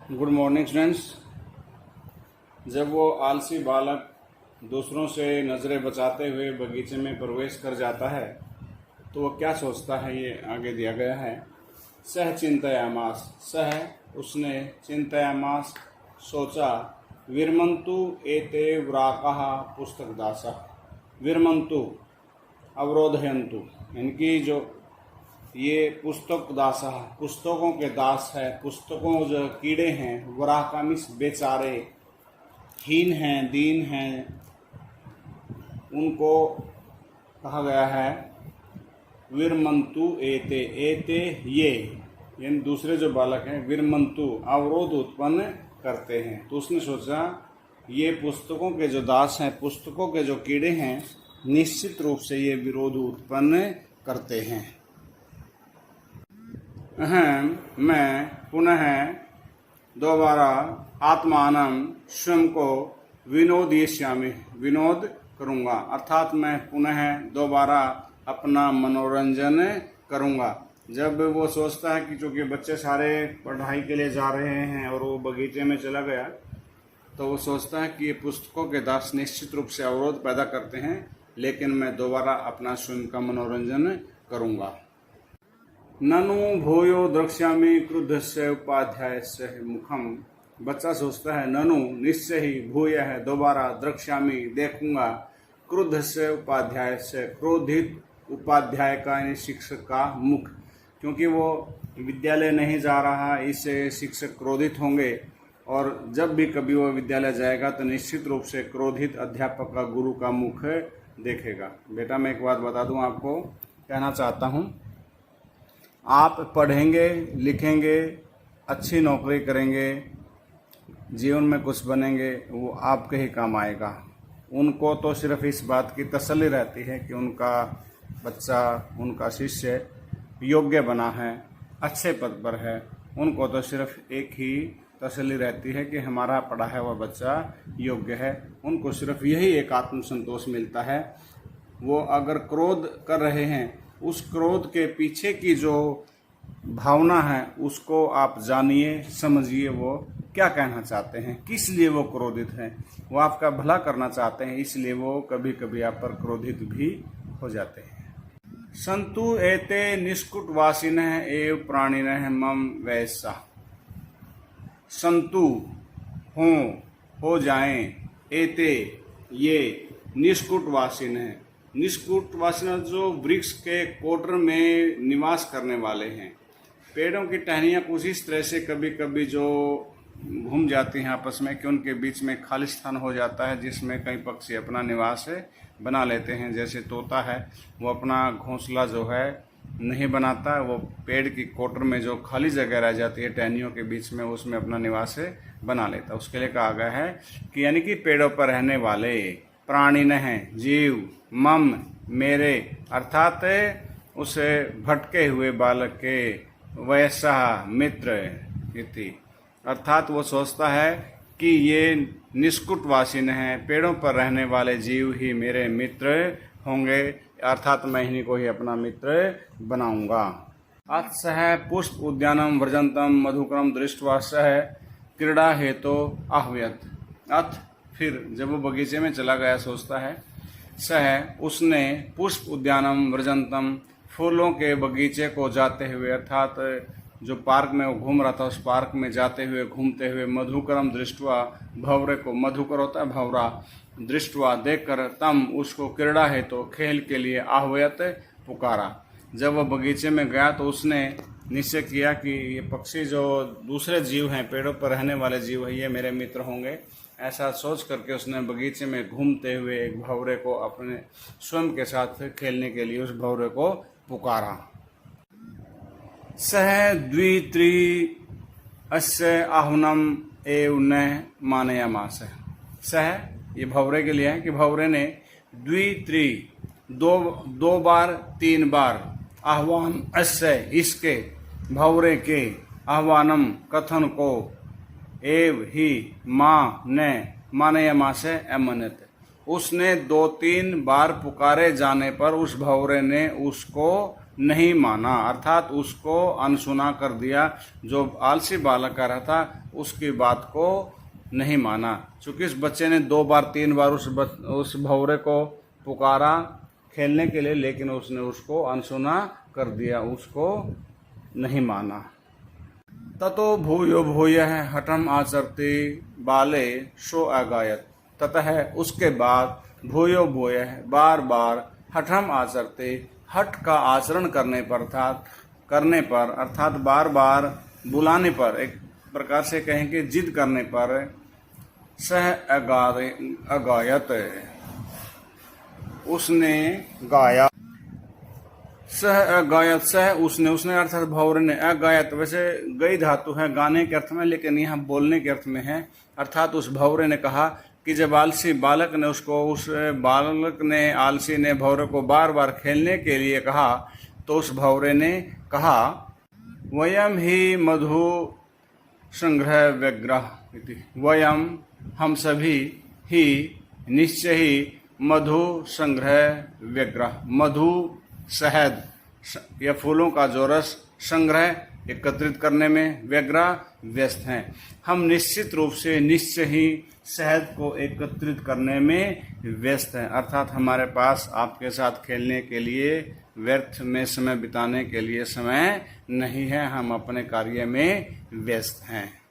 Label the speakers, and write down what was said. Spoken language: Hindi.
Speaker 1: Good morning students. जब वो आलसी बालक दूसरों से नज़रें बचाते हुए बगीचे में प्रवेश कर जाता है तो वो क्या सोचता है, ये आगे दिया गया है। सह चिंतयामास, सह उसने, चिंतयामास सोचा, विरमंतु एते व्राकाः पुस्तक दासा, विरमंतु अवरोधयंतु, इनकी जो ये पुस्तक दास, पुस्तकों के दास है, पुस्तकों जो कीड़े हैं, वराकामिस बेचारे, हीन हैं, दीन हैं, उनको कहा गया है विरमंतु एते, एते ये, यानी दूसरे जो बालक हैं, विरमंतु अवरोध उत्पन्न करते हैं। तो उसने सोचा ये पुस्तकों के जो दास हैं, पुस्तकों के जो कीड़े हैं, निश्चित रूप से ये विरोध उत्पन्न करते हैं। अहम मैं पुनः दोबारा आत्मानम स्वयं को विनोदयिष्यामि, विनोद करूँगा, अर्थात मैं पुनः दोबारा अपना मनोरंजन करूँगा। जब वो सोचता है कि चूँकि बच्चे सारे पढ़ाई के लिए जा रहे हैं और वो बगीचे में चला गया, तो वो सोचता है कि ये पुस्तकों के दास निश्चित रूप से अवरोध पैदा करते हैं, लेकिन मैं दोबारा अपना स्वयं का मनोरंजन करूँगा। ननु भूयो द्रक्ष्यामि क्रुद्धस्य उपाध्यायस्य मुखम, बच्चा सोचता है ननु निश्चय ही, भूय है दोबारा, द्रक्ष्यामि देखूंगा, क्रुद्धस्य उपाध्यायस्य क्रोधित उपाध्याय का यानी शिक्षक का मुख, क्योंकि वो विद्यालय नहीं जा रहा, इससे शिक्षक क्रोधित होंगे और जब भी कभी वो विद्यालय जाएगा तो निश्चित रूप से क्रोधित अध्यापक का, गुरु का मुख देखेगा। बेटा मैं एक बात बता दूं, आपको कहना चाहता हूं, आप पढ़ेंगे, लिखेंगे, अच्छी नौकरी करेंगे, जीवन में कुछ बनेंगे, वो आपके ही काम आएगा। उनको तो सिर्फ इस बात की तसल्ली रहती है कि उनका बच्चा, उनका शिष्य योग्य बना है, अच्छे पद पर है। उनको तो सिर्फ एक ही तसल्ली रहती है कि हमारा पढ़ा है वह बच्चा योग्य है। उनको सिर्फ यही एक आत्मसंतोष मिलता है। वो अगर क्रोध कर रहे हैं, उस क्रोध के पीछे की जो भावना है उसको आप जानिए, समझिए, वो क्या कहना चाहते हैं, किस लिए वो क्रोधित हैं। वो आपका भला करना चाहते हैं, इसलिए वो कभी कभी आप पर क्रोधित भी हो जाते हैं। संतु एते निष्कुटवासिनः एव प्राणिनः मम वैसा, संतु हो जाएं, एते ये, निष्कुटवासिनः, निष्कुटवासिन जो वृक्ष के कोटर में निवास करने वाले हैं। पेड़ों की टहनियाँ कुछ इस तरह से कभी कभी जो घूम जाती हैं आपस में कि उनके बीच में खाली स्थान हो जाता है, जिसमें कई पक्षी अपना निवास बना लेते हैं। जैसे तोता है, वो अपना घोंसला जो है नहीं बनाता, वो पेड़ की कोटर में जो खाली जगह रह जाती है टहनियों के बीच में, उसमें अपना निवास बना लेता। उसके लिए कहा गया है कि यानी कि पेड़ों पर रहने वाले, प्राणिनः जीव, मम मेरे, अर्थात उसे भटके हुए बालक के, वैसा मित्र इति, अर्थात वो सोचता है कि ये निष्कुटवासिन हैं, पेड़ों पर रहने वाले जीव ही मेरे मित्र होंगे, अर्थात मैं इन्हीं को ही अपना मित्र बनाऊंगा। अथ सह पुष्प उद्यानम व्रजंतम मधुकरम दृष्ट्वा सह क्रीड़ा हेतु आह्वयत। अथ फिर जब वो बगीचे में चला गया, सोचता है, सह उसने, पुष्प उद्यानम व्रजंतम फूलों के बगीचे को जाते हुए, अर्थात जो पार्क में वो घूम रहा था उस पार्क में जाते हुए, घूमते हुए, मधुकरम दृष्टवा, भंवरे को, मधुकर होता है भंवरा, दृष्टवा देखकर, तम उसको, क्रीड़ा है तो खेल के लिए, आह्वयत पुकारा। जब वह बगीचे में गया तो उसने निश्चय किया कि ये पक्षी जो दूसरे जीव हैं, पेड़ों पर रहने वाले जीव है, ये मेरे मित्र होंगे। ऐसा सोच करके उसने बगीचे में घूमते हुए एक भंवरे को अपने स्वयं के साथ खेलने के लिए उस भंवरे को पुकारा। सह द्वित्री अस्य आह्वनम एव न मानयामास। सह ये भंवरे के लिए है कि भंवरे ने द्वित्री दो बार, 3 बार, आह्वान अस्य इसके, भंवरे के, आह्वानम कथन को, एव ही, माँ ने, मानयामास अमनत, उसने 2-3 बार पुकारे जाने पर उस भंवरे ने उसको नहीं माना, अर्थात उसको अनसुना कर दिया। जो आलसी बालक कह रहा था उसकी बात को नहीं माना। चूंकि इस बच्चे ने 2 बार 3 बार उस भंवरे को पुकारा खेलने के लिए, लेकिन उसने उसको अनसुना कर दिया, उसको नहीं माना। ततो भूयो भूयः हठम आचरते बाले सो अगायत। ततः उसके बाद भूयो भूयः बार बार हठम आचरते, हठ का आचरण करने पर अर्थात बार बार बुलाने पर, एक प्रकार से कहें कि जिद करने पर, सह अगायत उसने गाया। सह अगायत, सह उसने अर्थात भंवरे ने, अगायत वैसे गई धातु है गाने के अर्थ में, लेकिन यहाँ बोलने के अर्थ में है। अर्थात उस भंवरे ने कहा कि जब आलसी बालक ने आलसी ने भंवरे को बार बार खेलने के लिए कहा, तो उस भंवरे ने कहा वयम ही मधु संग्रह व्यग्रह इति। वयम हम सभी ही निश्चय ही मधु संग्रह व्यग्रह, मधु शहद या फूलों का जो रस संग्रह एकत्रित करने में व्यग्रह व्यस्त हैं। हम निश्चित रूप से निश्चय ही शहद को एकत्रित करने में व्यस्त हैं, अर्थात हमारे पास आपके साथ खेलने के लिए, व्यर्थ में समय बिताने के लिए समय नहीं है, हम अपने कार्य में व्यस्त हैं।